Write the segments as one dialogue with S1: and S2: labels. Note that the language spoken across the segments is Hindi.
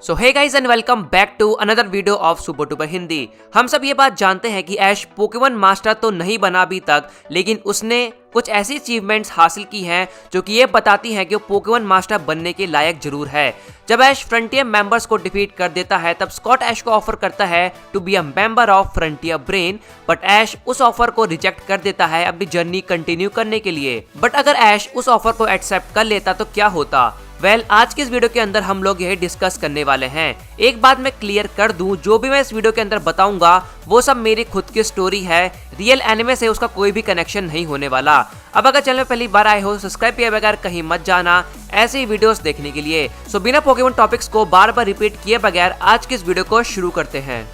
S1: So hey guys and welcome back to another video of super duper Hindi. हम सब ये बात जानते हैं कि ऐश पोकेमॉन मास्टर तो नहीं बना अभी तक, लेकिन उसने कुछ ऐसी अचीवमेंट्स हासिल की हैं जो कि ये बताती हैं कि वो पोकेमॉन मास्टर बनने के लायक जरूर है। जब ऐश फ्रंटियर मेंबर्स को डिफीट कर देता है तब स्कॉट ऐश को ऑफर करता है to be a member of frontier brain, but Ash उस ऑफर को रिजेक्ट कर देता है अपनी जर्नी कंटिन्यू करने के लिए। बट अगर ऐश उस ऑफर को एक्सेप्ट कर लेता तो क्या होता? आज की इस वीडियो के अंदर हम लोग यही डिस्कस करने वाले हैं। एक बात मैं क्लियर कर दूं, जो भी मैं इस वीडियो के अंदर बताऊंगा वो सब मेरी खुद की स्टोरी है, रियल एनिमे से उसका कोई भी कनेक्शन नहीं होने वाला। अब अगर चैनल में पहली बार आए हो सब्सक्राइब किए बगैर कहीं मत जाना ऐसे ही वीडियोस देखने के लिए। सो बिना पोकेमॉन टॉपिक्स को बार बार रिपीट किए बगैर आज की इस वीडियो को शुरू करते हैं।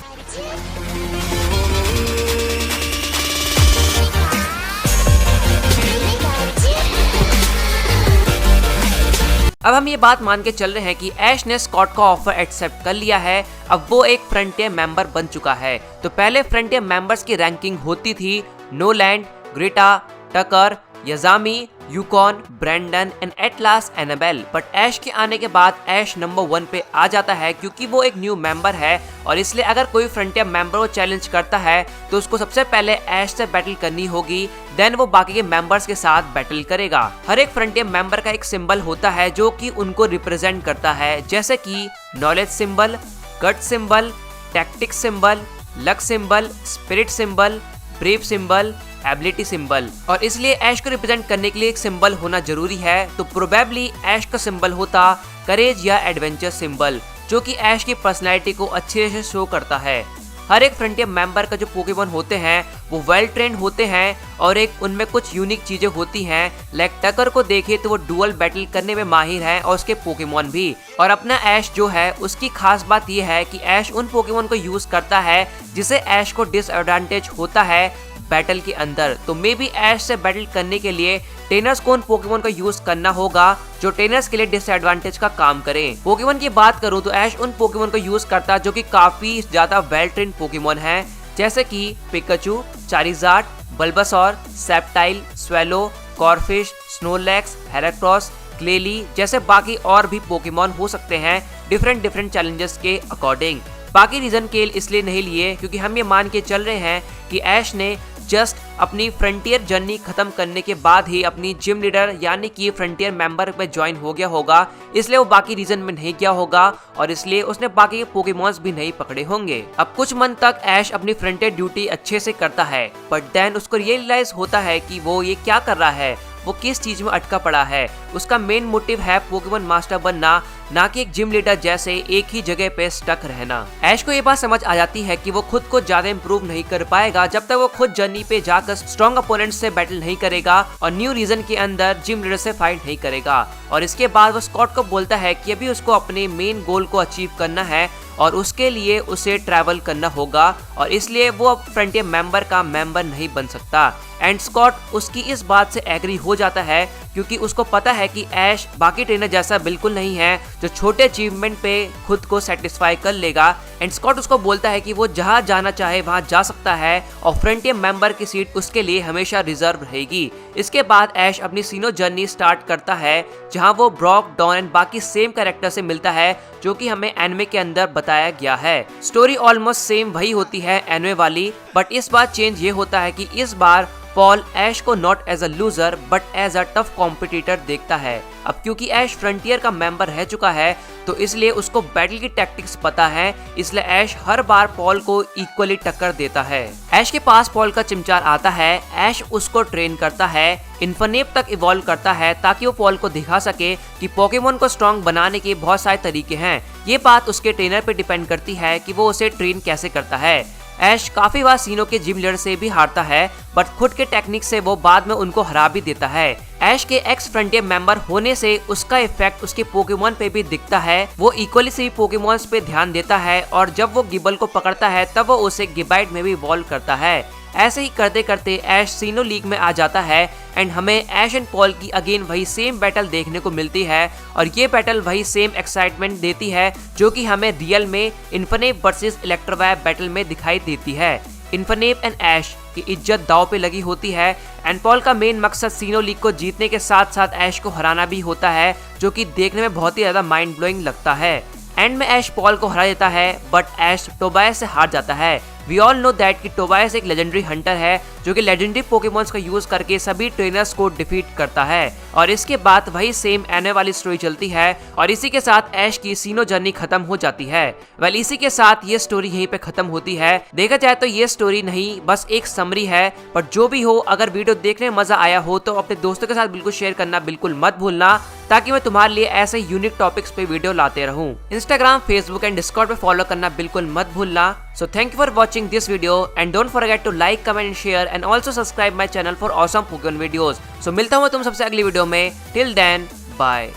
S1: अब हम ये बात मान के चल रहे हैं कि ऐश ने स्कॉट का ऑफर एक्सेप्ट कर लिया है, अब वो एक फ्रंटियर मेंबर बन चुका है। तो पहले फ्रंटियर मेंबर्स की रैंकिंग होती थी नोलैंड, ग्रेटा, टकर, यजामी, यूकॉन, Brandon and at last Anabel. But Ash के आने के बाद ऐश नंबर 1 पे आ जाता है क्योंकि वो एक न्यू मेंबर है, और इसलिए अगर कोई फ्रंटियर मेंबर को चैलेंज करता है तो उसको सबसे पहले ऐश से बैटल करनी होगी, देन वो बाकी के मेंबर्स के साथ बैटल करेगा। हर एक फ्रंटियर मेंबर का एक सिंबल होता है जो कि उनको रिप्रेजेंट करता है, जैसे कि knowledge symbol, guts symbol, tactics symbol, luck symbol, spirit symbol, brave symbol, ability symbol. और इसलिए ऐश को रिप्रेजेंट करने के लिए एक सिंबल होना जरूरी है। तो प्रोबेबली ऐश का सिंबल होता करेज या एडवेंचर सिंबल, जो कि ऐश की पर्सनैलिटी को अच्छे से शो करता है। हर एक फ्रंटियर मेंबर का जो पोकेमॉन होते हैं वो वेल ट्रेंड होते हैं, और एक उनमें कुछ यूनिक चीजें होती हैं। लाइक टकर को देखे तो वो डुअल बैटल करने में माहिर है, और उसके पोकेमॉन भी। और अपना ऐश जो है उसकी खास बात यह है कि ऐश उन पोकेमॉन को यूज करता है जिसे ऐश को डिसएडवांटेज होता है बैटल के अंदर। तो मे बी ऐश से बैटल करने के लिए ट्रेनर्स को उन पोकेमॉन को यूज करना होगा जो ट्रेनर्स के लिए डिसएडवांटेज का काम करें। पोकेमॉन की बात करूं तो ऐश उन पोकेमॉन को यूज करता जो कि काफी ज्यादा वेल ट्रेन पोकेमॉन है, जैसे कि Pikachu, Charizard, Bulbasaur, Sceptile, Swellow, Corphish, Snorlax, Heracross, क्लेली जैसे बाकी और भी पोकेमॉन हो सकते हैं डिफरेंट चैलेंजेस के अकॉर्डिंग। बाकी रीजन के इसलिए नहीं लिए क्योंकि हम ये मान के चल रहे हैं कि ऐश ने जस्ट अपनी फ्रंटियर जर्नी खत्म करने के बाद ही अपनी जिम लीडर यानी कि फ्रंटियर मेंबर में ज्वाइन हो गया होगा, इसलिए वो बाकी रीजन में नहीं गया होगा, और इसलिए उसने बाकी के पोकेमॉन्स भी नहीं पकड़े होंगे। अब कुछ मंथ तक ऐश अपनी फ्रंटियर ड्यूटी अच्छे से करता है, बट देन उसको रियलाइज होता है कि वो ये क्या कर रहा है, वो किस चीज में अटका पड़ा है। उसका मेन मोटिव है पोकेमॉन मास्टर बनना, ना कि एक जिम लीडर जैसे एक ही जगह पे स्टक रहना। ऐश को ये बात समझ आ जाती है कि वो खुद को ज्यादा इम्प्रूव नहीं कर पाएगा जब तक वो खुद जर्नी पे जाकर स्ट्रॉन्ग अपोनेंट से बैटल नहीं करेगा और न्यू रीजन के अंदर जिम लीडर से फाइट नहीं करेगा। और इसके बाद वो स्कॉट को बोलता है कि अभी उसको अपने मेन गोल को अचीव करना है, और उसके लिए उसे ट्रैवल करना होगा, और इसलिए वो अब फ्रंटियर मेंबर का मेंबर नहीं बन सकता। एंड स्कॉट उसकी इस बात से एग्री हो जाता है क्योंकि उसको पता है कि ऐश बाकी ट्रेनर जैसा बिल्कुल नहीं है जो छोटे अचीवमेंट पे खुद को सेटिस्फाई कर लेगा। एंड स्कॉट उसको बोलता है कि वो जहां जाना चाहे वहां जा सकता है, और फ्रंटियर मेंबर की सीट उसके लिए हमेशा रिजर्व रहेगी। इसके बाद ऐश अपनी सीनो जर्नी स्टार्ट करता है, जहां वो ब्रॉक, डॉन एंड बाकी सेम कैरेक्टर से मिलता है जो कि हमें एनिमे के अंदर बताया गया है। स्टोरी ऑलमोस्ट सेम वही होती है एनिमे वाली, बट इस बार चेंज ये होता है कि इस बार पॉल ऐश को not as a loser but as a tough competitor देखता है। अब क्योंकि ऐश फ्रंटियर का मेंबर रह चुका है तो इसलिए उसको बैटल की टैक्टिक्स पता है, इसलिए ऐश हर बार पॉल को इक्वली टक्कर देता है। ऐश के पास पॉल का चिमचार आता है, ऐश उसको ट्रेन करता है, इन्फनेप तक इवॉल्व करता है ताकि वो पॉल को दिखा सके कि पोकेमॉन को स्ट्रॉन्ग बनाने के बहुत सारे तरीके हैं। ये बात उसके ट्रेनर पे डिपेंड करती है कि वो उसे ट्रेन कैसे करता है। ऐश काफी बार सीनो के जिम लीडर से भी हारता है, बट खुद के टेक्निक से वो बाद में उनको हरा भी देता है। ऐश के एक्स फ्रंटियर मेंबर होने से उसका इफेक्ट उसके पोकेमॉन पे भी दिखता है। वो इक्वली से पोकेमॉन्स पे ध्यान देता है, और जब वो गिबल को पकड़ता है तब वो उसे गिबाइट में भी इवॉल्व करता है। ऐसे ही करते करते ऐश सीनो लीग में आ जाता है, एंड हमें ऐश एंड पॉल की अगेन वही सेम बैटल देखने को मिलती है, और ये बैटल वही सेम एक्साइटमेंट देती है जो कि हमें रियल में इन्फनेप वर्सेस इलेक्ट्रोवायर बैटल में दिखाई देती है। इन्फनेप एंड ऐश की इज्जत दांव पे लगी होती है, एंड पॉल का मेन मकसद सीनो लीग को जीतने के साथ साथ ऐश को हराना भी होता है, जो कि देखने में बहुत ही ज्यादा माइंड ब्लोइंग लगता है। एंड में ऐश पॉल को हरा देता है, बट ऐश टोबायस से हार जाता है। वी ऑल नो दैट कि टोबायस एक लेजेंडरी हंटर है जो कि लेजेंडरी पोकेमॉन्स का यूज करके सभी ट्रेनर्स को डिफीट करता है। और इसके बाद वही सेम एनए वाली स्टोरी चलती है और इसी के साथ ऐश की सीनो जर्नी खत्म हो जाती है। वेल इसी के साथ ये स्टोरी यहीं पे खत्म होती है। देखा जाए तो ये स्टोरी नहीं बस एक समरी है, बट जो भी हो, अगर वीडियो देखने में मजा आया हो तो अपने दोस्तों के साथ बिल्कुल शेयर करना बिल्कुल मत भूलना, ताकि मैं तुम्हारे लिए ऐसे यूनिक टॉपिक्स पे वीडियो लाते रहूं। इंस्टाग्राम, फेसबुक एंड डिस्कॉर्ड पे फॉलो करना बिल्कुल मत भूलना। So thank you for watching this video and don't forget to like, comment and share and also subscribe my channel for awesome Pokemon videos. So मिलता हूँ तुम सबसे अगली वीडियो में। Till then, bye.